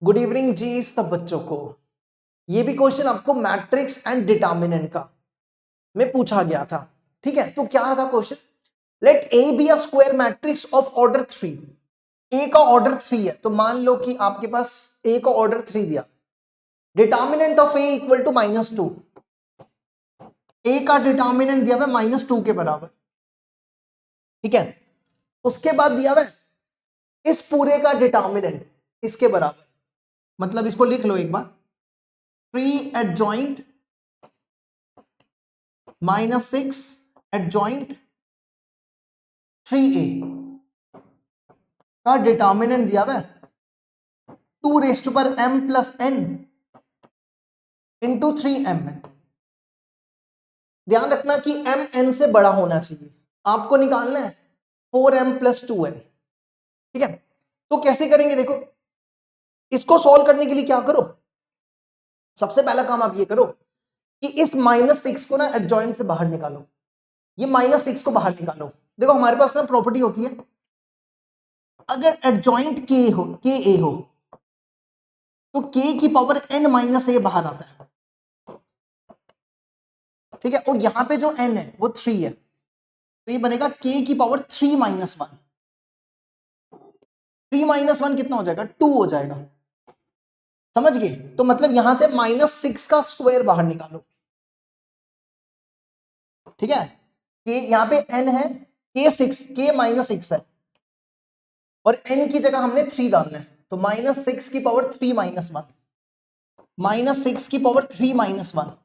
Good evening जी सब बच्चों को। ये भी क्वेश्चन आपको मैट्रिक्स एंड डिटर्मिनेंट का में पूछा गया था। ठीक है, तो क्या था question? Let A be a square matrix of order 3। A का ऑर्डर 3 है, तो मान लो कि आपके पास ए का ऑर्डर 3 दिया। Determinant of A equal to -2। A का डिटर्मिनेंट दिया हुआ -2 के बराबर। ठीक है, उसके बाद दिया हुआ इस पूरे का डिटर्मिनेंट इसके बराबर। मतलब इसको लिख लो एक बार, 3 एडजॉइंट -6 एडजॉइंट 3a का डिटर्मिनेंट दिया हुआ है 2m + n इंटू 3m। ध्यान रखना कि m n से बड़ा होना चाहिए। आपको निकालना है 4m + 2n। ठीक है, तो कैसे करेंगे? देखो, इसको सॉल्व करने के लिए क्या करो, सबसे पहला काम आप ये करो कि इस -6 को ना एडजॉइंट से बाहर निकालो। ये -6 को बाहर निकालो। देखो हमारे पास ना प्रॉपर्टी होती है, अगर एडजॉइंट के ए हो तो k की पावर n - a बाहर आता है। ठीक है, और यहां पे जो n है वो 3 है, तो ये बनेगा k की पावर 3 - 1। 3 - 1 कितना हो जाएगा? 2 हो जाएगा। समझ गए? तो मतलब यहां से -6 का स्क्वायर बाहर निकालो। ठीक है, k यहां पे n है, k -6 है, और n की जगह हमने 3 डालना है, तो -6 की पावर 3 - 1 -6 की पावर 3 - 1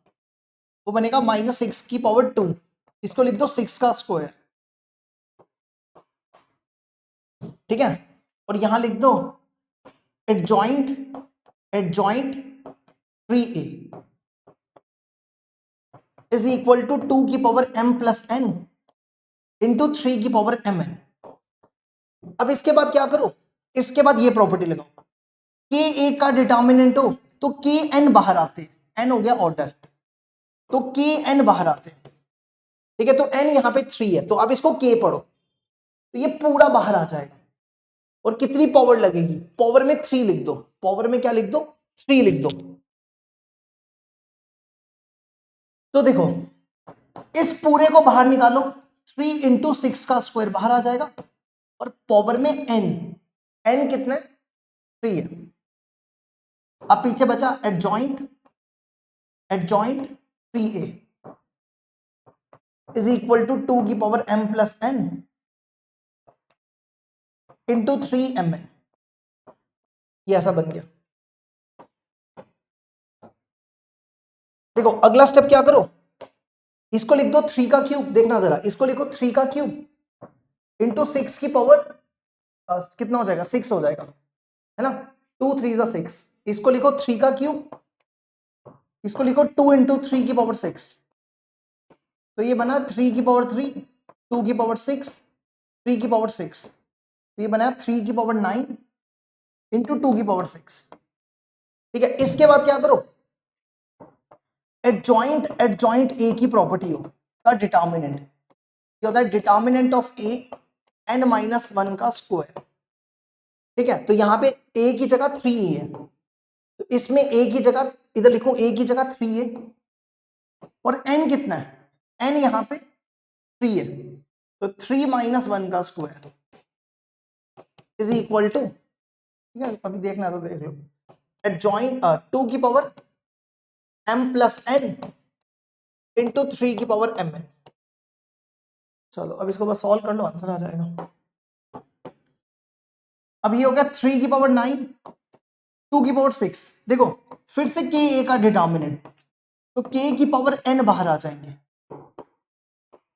वो बनेगा -6 की पावर 2। इसको लिख दो 6 का स्क्वायर। ठीक है, और यहां लिख दो adjoint 3a is equal to 2 की पावर m + n इंटू 3 की पावर mn। अब इसके बाद क्या करो, इसके बाद ये प्रॉपर्टी लगाओ, k a का डिटर्मिनेंट हो तो k n बाहर आते हैं। n हो गया ऑर्डर, तो k n बाहर आते हैं। ठीक है, तो n यहां पे 3 है, तो अब इसको k पढ़ो तो ये पूरा बाहर आ जाएगा। और कितनी पावर लगेगी? पावर में 3 लिख दो। पावर में क्या लिख दो? 3 लिख दो। तो देखो, इस पूरे को बाहर निकालो, 3 × 6 का स्क्वायर बाहर आ जाएगा, और पावर में n कितना है? 3 है। अब पीछे बचा adjoint 3a is equal to 2 की power m + n into 3mn। ये ऐसा बन गया। देखो अगला स्टेप क्या करो, इसको लिख दो 3 का क्यूब। देखना जरा, इसको लिखो 3 का क्यूब इंटू 6 की पावर कितना हो जाएगा? 6 हो जाएगा, है ना? 2 3 6। इसको लिखो 3 का क्यूब, इसको लिखो 2 × 3 की पावर 6। तो ये बना 3 की पावर 3, 2 की पावर 6, 3 की पावर 6। तो ये बना 3 की पावर 9 इंटू 2 की पावर 6। ठीक है, इसके बाद क्या करो, एडजॉइंट ए की प्रॉपर्टी हो का डिटर्मिनेंट क्या होता है? डिटर्मिनेंट ऑफ ए n - 1 का स्क्वायर। ठीक है, तो यहां पे a की जगह 3 है, तो इसमें a की जगह इधर लिखो, a की जगह 3 है, और n कितना है? n यहां पे 3 है, तो 3 - 1 का स्क्वायर इज इक्वल टू, ठीक है अभी देखना तो देख लो, एडजॉइंट 2 की पावर m + n इंटू 3 की पावर mn। चलो अब इसको बस सॉल्व कर लो, आंसर आ जाएगा। अब ये हो गया 3 की पावर 9, 2 की पावर 6। देखो फिर से k a का डिटर्मिनेंट, तो k की पावर n बाहर आ जाएंगे।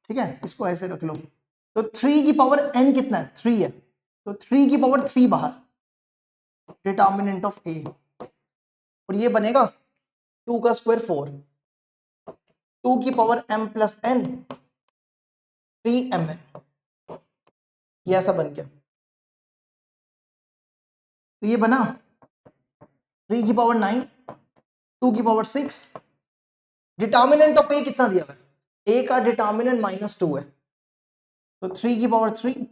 ठीक है, इसको ऐसे रख लो, तो 3 की पावर n कितना है? 3 है, तो 3 की पावर 3 बाहर, डिटर्मिनेंट ऑफ a, और ये बनेगा 2 का स्क्वायर 4, 2 की पावर m + n 3mn। ये ऐसा बन गया। तो ये बना 3 की पावर 9, 2 की पावर 6। डिटर्मिनेंट ऑफ a कितना दिया हुआ है? a का डिटर्मिनेंट -2 है, तो 3 की पावर 3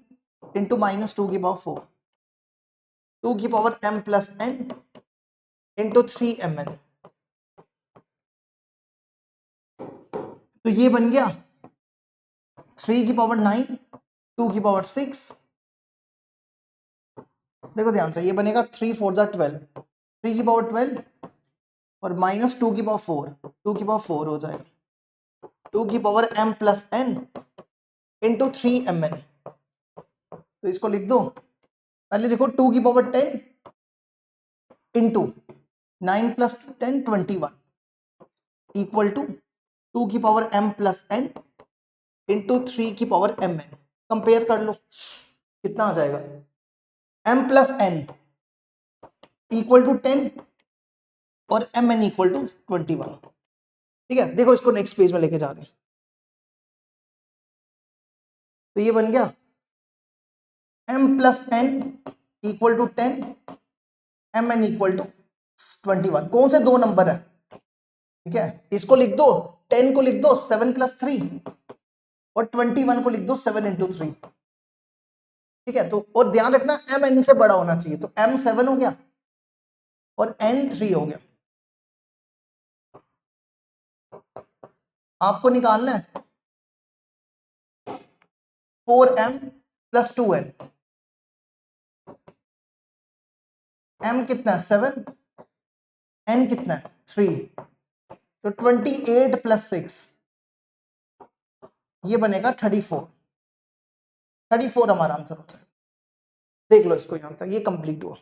इंटू -2 की पावर 4, 2 की power m + n into 3mn। तो ये बन गया 3 की पावर 9, 2 की पावर 6। देखो ध्यान से, ये बनेगा 3 4 जा 12, 3 की पावर 12 और माइनस 2 की पावर 4, 2 की पावर 4 हो जाएगा, 2 की power m plus n into 3mn। तो इसको लिख दो, पहले देखो 2 की power 10 into 9 plus 10 21 equal to 2 की power m plus n into 3 की पावर mn। कंपेयर कर लो कितना आ जाएगा, m plus n equal to 10 और mn इक्वल टू 21। ठीक है, देखो इसको नेक्स्ट पेज में लेके जा रहे हैं। तो ये बन गया m plus n equal to 10, mn equal to 21। कौन से दो नंबर है, ठीक है, इसको लिख दो, 10 को लिख दो 7 प्लस 3 और 21 को लिख दो 7 इंटू 3। ठीक है, तो और ध्यान रखना m n से बड़ा होना चाहिए, तो m 7 हो गया और n 3 हो गया। आपको निकालना है 4m प्लस 2n। m कितना है 7, n कितना है 3, तो 28 प्लस 6 ये बनेगा 34। 34 हमारा आंसर होता है। देख लो इसको, यहां तक ये कंप्लीट हुआ।